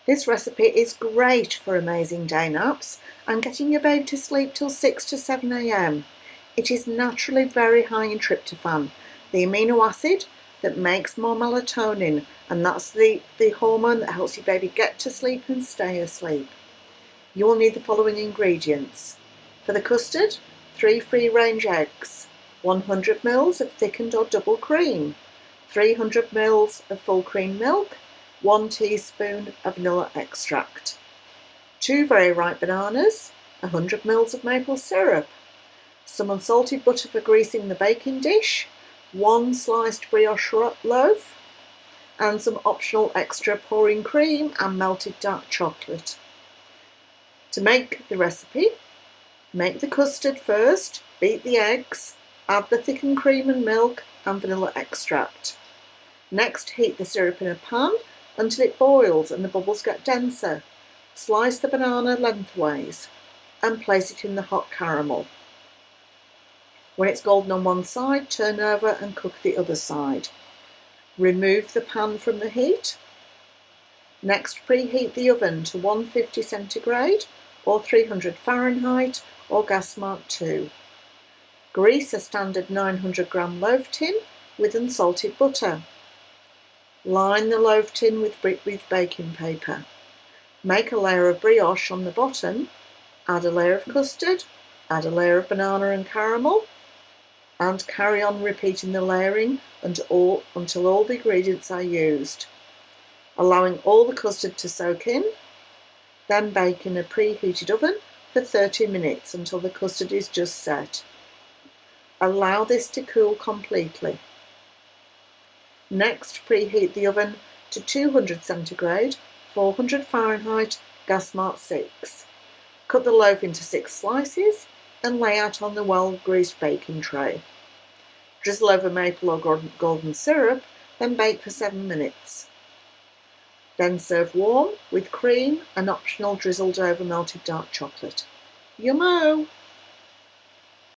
This recipe is great for amazing day naps and getting your baby to sleep till 6 to 7 a.m. It is naturally very high in tryptophan, the amino acid that makes more melatonin, and that's the hormone that helps your baby get to sleep and stay asleep. You will need the following ingredients. For the custard, 3 free-range eggs, 100 ml of thickened or double cream, 300 ml of full cream milk, 1 teaspoon of vanilla extract, 2 very ripe bananas, 100 ml of maple syrup, some unsalted butter for greasing the baking dish, 1 sliced brioche loaf, and some optional extra pouring cream and melted dark chocolate. To make the recipe, make the custard first, beat the eggs, add the thickened cream and milk and vanilla extract. Next, heat the syrup in a pan until it boils and the bubbles get denser. Slice the banana lengthways and place it in the hot caramel. When it's golden on one side, turn over and cook the other side. Remove the pan from the heat. Next, preheat the oven to 150 centigrade or 300 Fahrenheit or gas mark 2. Grease a standard 900 gram loaf tin with unsalted butter. Line the loaf tin with baking paper. Make a layer of brioche on the bottom, add a layer of custard, add a layer of banana and caramel, and carry on repeating the layering until all the ingredients are used, allowing all the custard to soak in. Then bake in a preheated oven for 30 minutes until the custard is just set. Allow this to cool completely. Next, preheat the oven to 200 centigrade, 400 Fahrenheit, gas mark 6. Cut the loaf into 6 slices and lay out on the well-greased baking tray. Drizzle over maple or golden syrup, then bake for 7 minutes. Then serve warm with cream and optional drizzled over melted dark chocolate. Yummo!